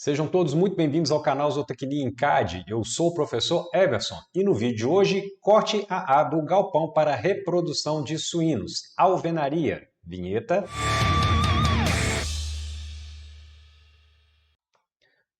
Sejam todos muito bem-vindos ao canal Zootecnia em CAD. Eu sou o professor Everson e no vídeo de hoje, corte AA do galpão para reprodução de suínos, alvenaria. Vinheta.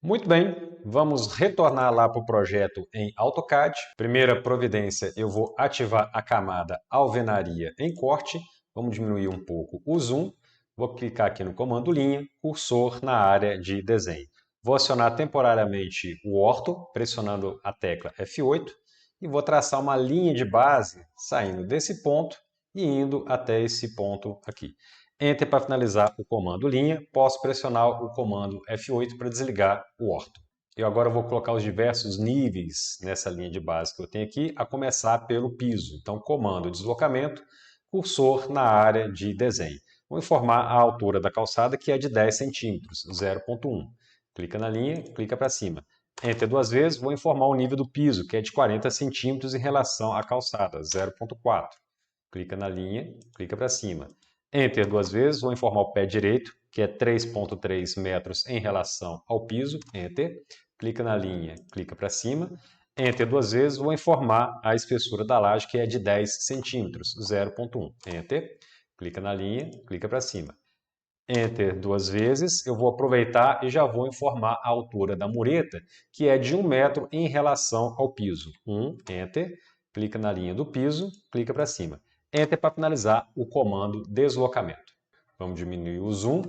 Muito bem, vamos retornar lá para o projeto em AutoCAD. Primeira providência, eu vou ativar a camada alvenaria em corte. Vamos diminuir um pouco o zoom. Vou clicar aqui no comando linha, cursor na área de desenho. Vou acionar temporariamente o ortho, pressionando a tecla F8, e vou traçar uma linha de base saindo desse ponto e indo até esse ponto aqui. Enter para finalizar o comando linha, posso pressionar o comando F8 para desligar o ortho. Eu agora vou colocar os diversos níveis nessa linha de base que eu tenho aqui, a começar pelo piso. Então, comando deslocamento, cursor na área de desenho. Vou informar a altura da calçada, que é de 10 centímetros, 0.1. Clica na linha, clica para cima. Enter duas vezes, vou informar o nível do piso, que é de 40 centímetros em relação à calçada, 0.4. Clica na linha, clica para cima. Enter duas vezes, vou informar o pé direito, que é 3.3 metros em relação ao piso. Enter. Clica na linha, clica para cima. Enter duas vezes, vou informar a espessura da laje, que é de 10 centímetros, 0.1. Enter. Clica na linha, clica para cima. Enter duas vezes, eu vou aproveitar e já vou informar a altura da mureta, que é de 1 metro em relação ao piso. Enter, clica na linha do piso, clica para cima. Enter para finalizar o comando deslocamento. Vamos diminuir o zoom.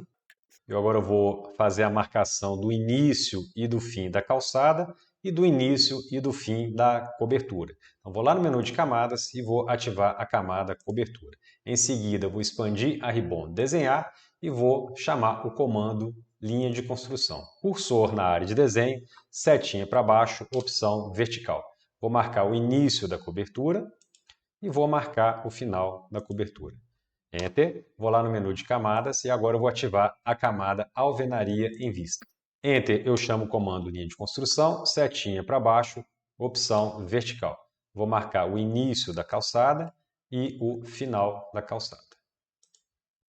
Eu agora vou fazer a marcação do início e do fim da calçada e do início e do fim da cobertura. Então, vou lá no menu de camadas e vou ativar a camada cobertura. Em seguida, vou expandir a ribbon desenhar e vou chamar o comando linha de construção. Cursor na área de desenho, setinha para baixo, opção vertical. Vou marcar o início da cobertura e vou marcar o final da cobertura. Enter, vou lá no menu de camadas e agora eu vou ativar a camada alvenaria em vista. Enter, eu chamo o comando linha de construção, setinha para baixo, opção vertical. Vou marcar o início da calçada e o final da calçada.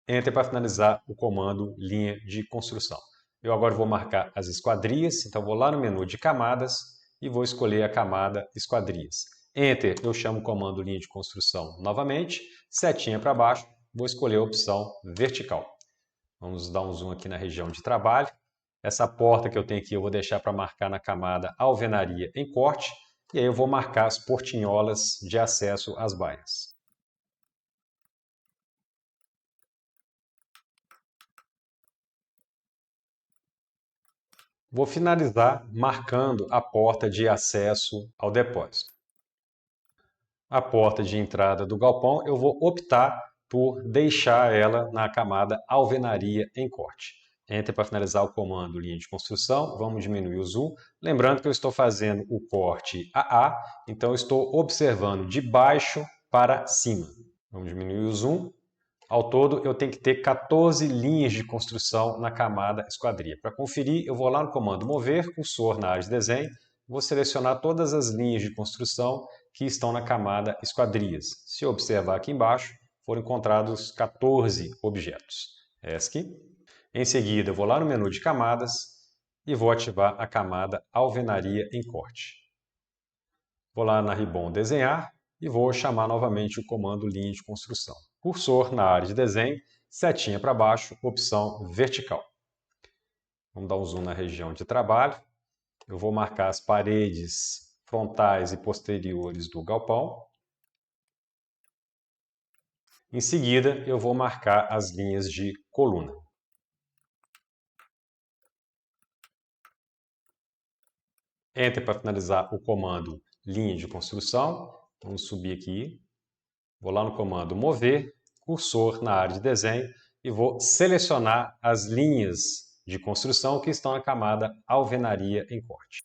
Enter para finalizar o comando linha de construção. Eu agora vou marcar as esquadrias, então vou lá no menu de camadas e vou escolher a camada esquadrias. Enter, eu chamo o comando linha de construção novamente, setinha para baixo, vou escolher a opção vertical. Vamos dar um zoom aqui na região de trabalho. Essa porta que eu tenho aqui eu vou deixar para marcar na camada alvenaria em corte, e aí eu vou marcar as portinholas de acesso às baias. Vou finalizar marcando a porta de acesso ao depósito. A porta de entrada do galpão eu vou optar por deixar ela na camada alvenaria em corte. Enter para finalizar o comando linha de construção, vamos diminuir o zoom. Lembrando que eu estou fazendo o corte AA, então eu estou observando de baixo para cima. Vamos diminuir o zoom. Ao todo, eu tenho que ter 14 linhas de construção na camada esquadria. Para conferir, eu vou lá no comando mover, cursor na área de desenho, vou selecionar todas as linhas de construção que estão na camada esquadrias. Se eu observar aqui embaixo, foram encontrados 14 objetos. ESC. Em seguida, eu vou lá no menu de camadas e vou ativar a camada alvenaria em corte. Vou lá na ribbon desenhar e vou chamar novamente o comando linha de construção. Cursor na área de desenho, setinha para baixo, opção vertical. Vamos dar um zoom na região de trabalho. Eu vou marcar as paredes frontais e posteriores do galpão. Em seguida, eu vou marcar as linhas de coluna. Enter para finalizar o comando linha de construção. Vamos subir aqui. Vou lá no comando mover, cursor na área de desenho e vou selecionar as linhas de construção que estão na camada alvenaria em corte.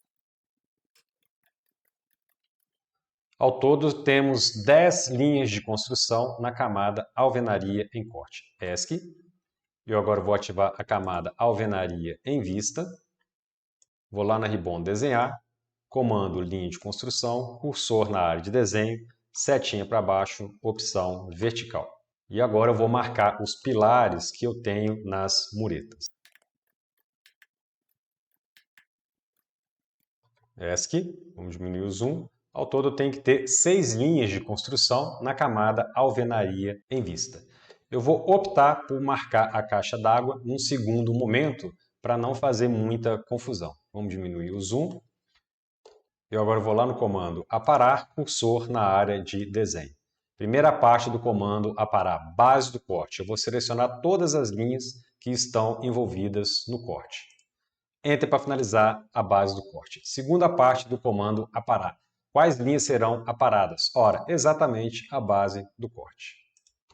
Ao todo, temos 10 linhas de construção na camada alvenaria em corte. ESC. Eu agora vou ativar a camada alvenaria em vista. Vou lá na ribbon desenhar, comando linha de construção, cursor na área de desenho, setinha para baixo, opção vertical. E agora eu vou marcar os pilares que eu tenho nas muretas. ESC, vamos diminuir o zoom. Ao todo tem que ter 6 linhas de construção na camada alvenaria em vista. Eu vou optar por marcar a caixa d'água num segundo momento para não fazer muita confusão. Vamos diminuir o zoom. Eu agora vou lá no comando aparar cursor na área de desenho. Primeira parte do comando aparar base do corte. Eu vou selecionar todas as linhas que estão envolvidas no corte. Enter para finalizar a base do corte. Segunda parte do comando aparar. Quais linhas serão aparadas? Ora, exatamente a base do corte.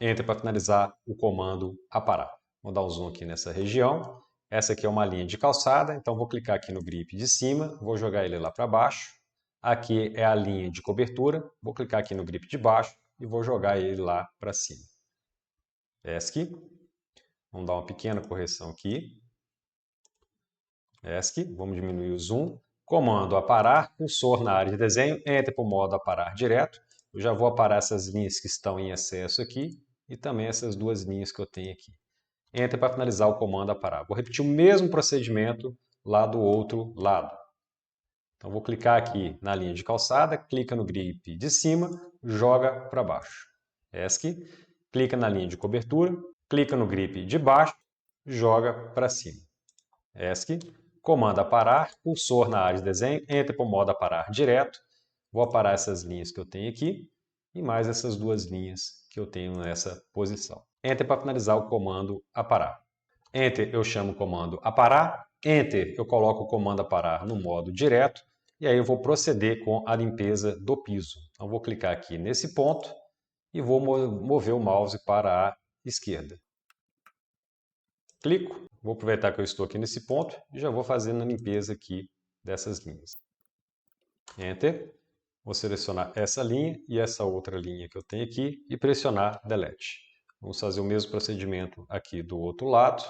Enter para finalizar o comando aparar. Vou dar um zoom aqui nessa região. Essa aqui é uma linha de calçada, então vou clicar aqui no grip de cima, vou jogar ele lá para baixo. Aqui é a linha de cobertura, vou clicar aqui no grip de baixo e vou jogar ele lá para cima. ESC, vamos dar uma pequena correção aqui. ESC, vamos diminuir o zoom. Comando aparar, cursor na área de desenho, Enter para o modo aparar direto. Eu já vou aparar essas linhas que estão em excesso aqui e também essas duas linhas que eu tenho aqui. Enter para finalizar o comando aparar. Vou repetir o mesmo procedimento lá do outro lado. Então vou clicar aqui na linha de calçada, clica no grip de cima, joga para baixo. ESC, clica na linha de cobertura, clica no grip de baixo, joga para cima. ESC, comando aparar, cursor na área de desenho, Enter para o modo aparar direto. Vou aparar essas linhas que eu tenho aqui e mais essas duas linhas que eu tenho nessa posição. Enter para finalizar o comando aparar. Enter eu chamo o comando aparar. Enter eu coloco o comando aparar no modo direto. E aí eu vou proceder com a limpeza do piso. Então vou clicar aqui nesse ponto e vou mover o mouse para a esquerda. Clico, vou aproveitar que eu estou aqui nesse ponto e já vou fazendo a limpeza aqui dessas linhas. Enter, vou selecionar essa linha e essa outra linha que eu tenho aqui e pressionar Delete. Vamos fazer o mesmo procedimento aqui do outro lado.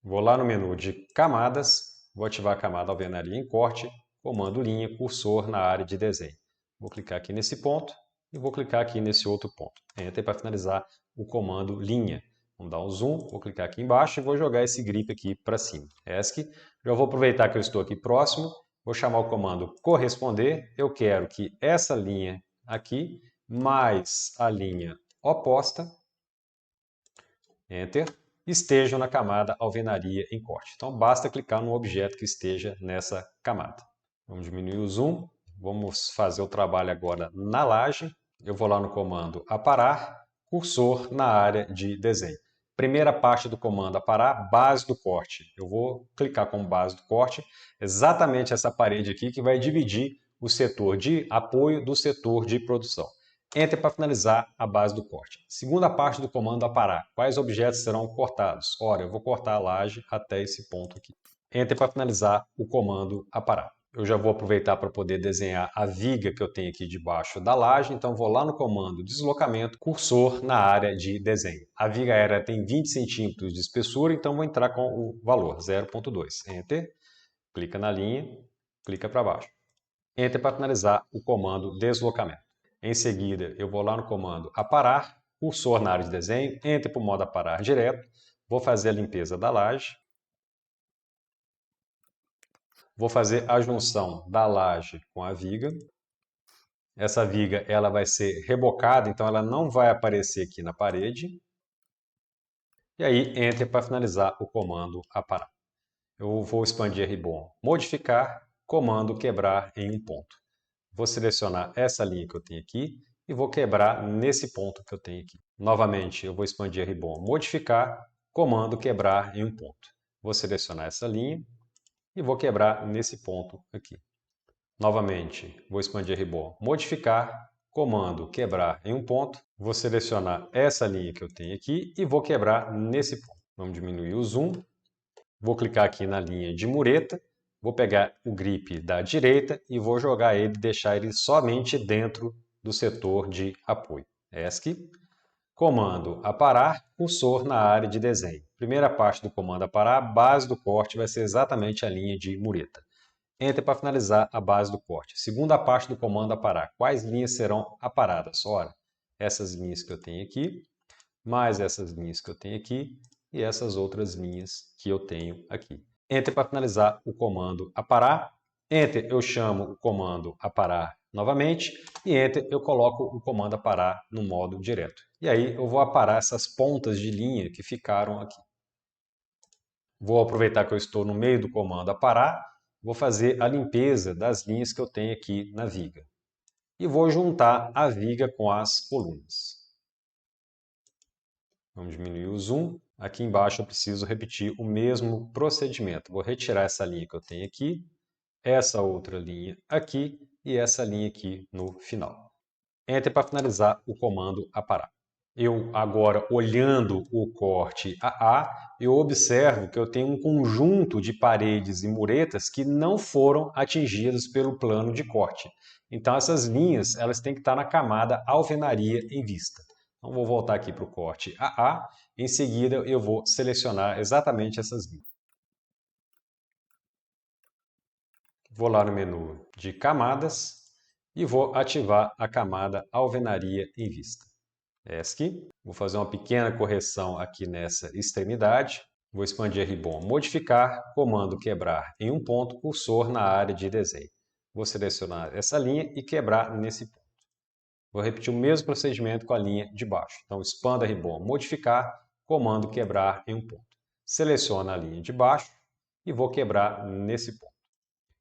Vou lá no menu de camadas, vou ativar a camada alvenaria em corte, comando linha, cursor na área de desenho. Vou clicar aqui nesse ponto e vou clicar aqui nesse outro ponto. Enter para finalizar o comando linha. Vamos dar um zoom, vou clicar aqui embaixo e vou jogar esse grip aqui para cima. ESC, já vou aproveitar que eu estou aqui próximo, vou chamar o comando corresponder. Eu quero que essa linha aqui, mais a linha oposta, Enter, estejam na camada alvenaria em corte. Então basta clicar no objeto que esteja nessa camada. Vamos diminuir o zoom, vamos fazer o trabalho agora na laje. Eu vou lá no comando aparar, cursor na área de desenho. Primeira parte do comando aparar, base do corte. Eu vou clicar como base do corte exatamente essa parede aqui que vai dividir o setor de apoio do setor de produção. Enter para finalizar a base do corte. Segunda parte do comando aparar. Quais objetos serão cortados? Ora, eu vou cortar a laje até esse ponto aqui. Enter para finalizar o comando aparar. Eu já vou aproveitar para poder desenhar a viga que eu tenho aqui debaixo da laje, então vou lá no comando deslocamento, cursor na área de desenho. A viga aérea tem 20 centímetros de espessura, então vou entrar com o valor 0.2. Enter, clica na linha, clica para baixo. Enter para finalizar o comando deslocamento. Em seguida, eu vou lá no comando aparar, cursor na área de desenho, Enter para o modo aparar direto, vou fazer a limpeza da laje. Vou fazer a junção da laje com a viga. Essa viga ela vai ser rebocada, então ela não vai aparecer aqui na parede. E aí, Enter para finalizar o comando aparar. Eu vou expandir a ribbon, modificar, comando quebrar em um ponto. Vou selecionar essa linha que eu tenho aqui e vou quebrar nesse ponto que eu tenho aqui. Novamente, eu vou expandir a ribbon, modificar, comando quebrar em um ponto. Vou selecionar essa linha e vou quebrar nesse ponto aqui. Novamente, vou expandir a ribbon, modificar, comando quebrar em um ponto. Vou selecionar essa linha que eu tenho aqui e vou quebrar nesse ponto. Vamos diminuir o zoom. Vou clicar aqui na linha de mureta. Vou pegar o grip da direita e vou jogar ele, deixar ele somente dentro do setor de apoio. ESC, comando aparar, cursor na área de desenho. Primeira parte do comando aparar, base do corte vai ser exatamente a linha de mureta. Enter para finalizar a base do corte. Segunda parte do comando aparar. Quais linhas serão aparadas? Ora, essas linhas que eu tenho aqui, mais essas linhas que eu tenho aqui e essas outras linhas que eu tenho aqui. Enter para finalizar o comando aparar. Enter eu chamo o comando aparar novamente e Enter eu coloco o comando aparar no modo direto. E aí eu vou aparar essas pontas de linha que ficaram aqui. Vou aproveitar que eu estou no meio do comando aparar, vou fazer a limpeza das linhas que eu tenho aqui na viga. E vou juntar a viga com as colunas. Vamos diminuir o zoom. Aqui embaixo eu preciso repetir o mesmo procedimento. Vou retirar essa linha que eu tenho aqui, essa outra linha aqui e essa linha aqui no final. Enter para finalizar o comando aparar. Eu agora, olhando o corte AA, eu observo que eu tenho um conjunto de paredes e muretas que não foram atingidas pelo plano de corte. Então essas linhas elas têm que estar na camada alvenaria em vista. Então vou voltar aqui para o corte AA, em seguida eu vou selecionar exatamente essas linhas. Vou lá no menu de camadas e vou ativar a camada alvenaria em vista. ESC. Vou fazer uma pequena correção aqui nessa extremidade. Vou expandir a ribbon, modificar, comando quebrar em um ponto, cursor na área de desenho. Vou selecionar essa linha e quebrar nesse ponto. Vou repetir o mesmo procedimento com a linha de baixo. Então, expanda a ribbon, modificar, comando quebrar em um ponto. Seleciono a linha de baixo e vou quebrar nesse ponto.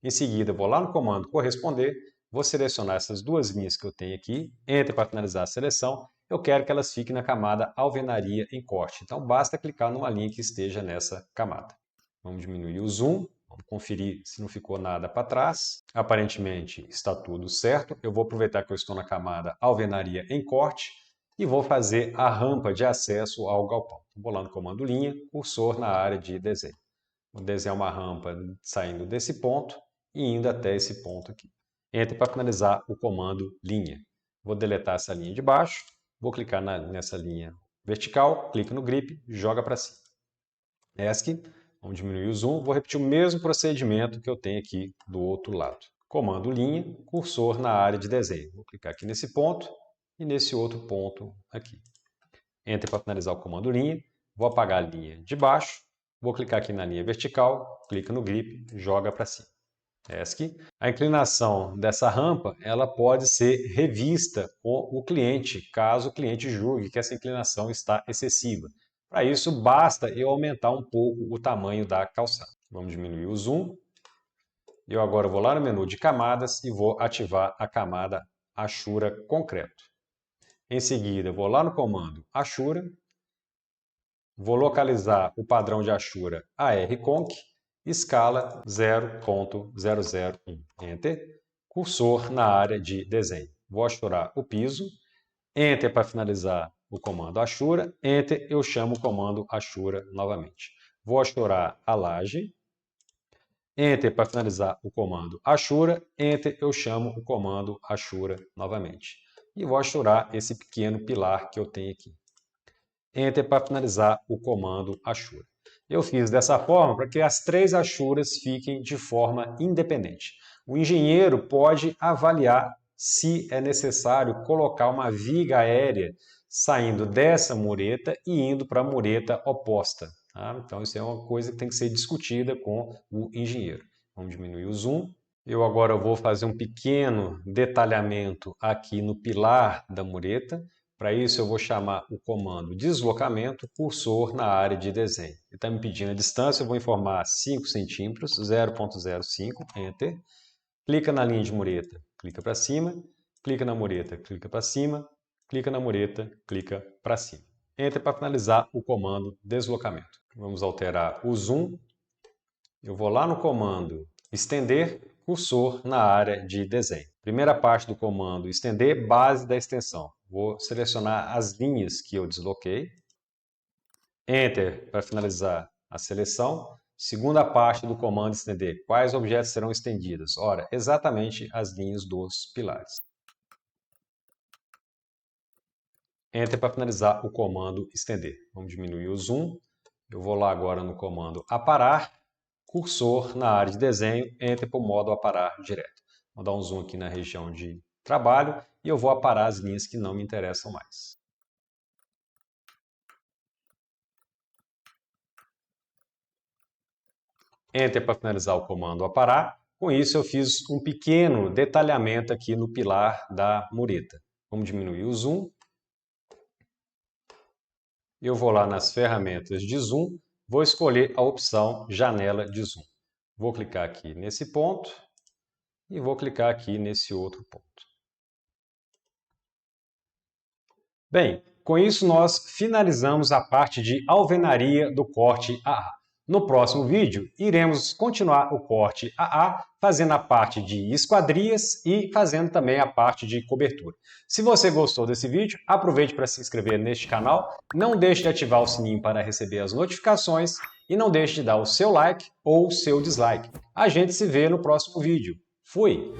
Em seguida, vou lá no comando corresponder, vou selecionar essas duas linhas que eu tenho aqui, Enter para finalizar a seleção. Eu quero que elas fiquem na camada alvenaria em corte. Então, basta clicar numa linha que esteja nessa camada. Vamos diminuir o zoom, vamos conferir se não ficou nada para trás. Aparentemente está tudo certo. Eu vou aproveitar que eu estou na camada alvenaria em corte e vou fazer a rampa de acesso ao galpão. Vou lá no comando linha, cursor na área de desenho. Vou desenhar uma rampa saindo desse ponto e indo até esse ponto aqui. Entre para finalizar o comando linha. Vou deletar essa linha de baixo, vou clicar nessa linha vertical, clico no grip, joga para cima. ESC, vamos diminuir o zoom, vou repetir o mesmo procedimento que eu tenho aqui do outro lado. Comando linha, cursor na área de desenho. Vou clicar aqui nesse ponto e nesse outro ponto aqui. Enter para finalizar o comando linha, vou apagar a linha de baixo, vou clicar aqui na linha vertical, clica no grip, joga para cima. ESC. A inclinação dessa rampa ela pode ser revista com o cliente, caso o cliente julgue que essa inclinação está excessiva. Para isso, basta eu aumentar um pouco o tamanho da calçada. Vamos diminuir o zoom. Eu agora vou lá no menu de camadas e vou ativar a camada Achura Concreto. Em seguida, vou lá no comando Achura, vou localizar o padrão de Achura ARConc, escala 0.001. Enter. Cursor na área de desenho. Vou achurar o piso. Enter para finalizar o comando Achura. Enter, eu chamo o comando Achura novamente. Vou achurar a laje. Enter para finalizar o comando Achura. Enter, eu chamo o comando Achura novamente. E vou achurar esse pequeno pilar que eu tenho aqui. Enter para finalizar o comando Achura. Eu fiz dessa forma para que as três achuras fiquem de forma independente. O engenheiro pode avaliar se é necessário colocar uma viga aérea saindo dessa mureta e indo para a mureta oposta. Tá? Então isso é uma coisa que tem que ser discutida com o engenheiro. Vamos diminuir o zoom. Eu agora vou fazer um pequeno detalhamento aqui no pilar da mureta. Para isso eu vou chamar o comando deslocamento, cursor na área de desenho. Ele está me pedindo a distância, eu vou informar 5 centímetros, 0.05, Enter. Clica na linha de mureta, clica para cima, clica na mureta, clica para cima, clica na mureta, clica para cima. Enter para finalizar o comando deslocamento. Vamos alterar o zoom. Eu vou lá no comando estender, cursor na área de desenho. Primeira parte do comando estender, base da extensão. Vou selecionar as linhas que eu desloquei. Enter para finalizar a seleção. Segunda parte do comando estender. Quais objetos serão estendidos? Ora, exatamente as linhas dos pilares. Enter para finalizar o comando estender. Vamos diminuir o zoom. Eu vou lá agora no comando aparar, cursor na área de desenho, Enter para o modo aparar direto. Vou dar um zoom aqui na região de trabalho e eu vou aparar as linhas que não me interessam mais. Enter para finalizar o comando aparar, Com isso, eu fiz um pequeno detalhamento aqui no pilar da mureta. Vamos diminuir o zoom. Eu vou lá nas ferramentas de zoom, vou escolher a opção janela de zoom. Vou clicar aqui nesse ponto e vou clicar aqui nesse outro ponto. Bem, com isso nós finalizamos a parte de alvenaria do corte AA. No próximo vídeo, iremos continuar o corte AA, fazendo a parte de esquadrias e fazendo também a parte de cobertura. Se você gostou desse vídeo, aproveite para se inscrever neste canal, não deixe de ativar o sininho para receber as notificações e não deixe de dar o seu like ou o seu dislike. A gente se vê no próximo vídeo. Fui!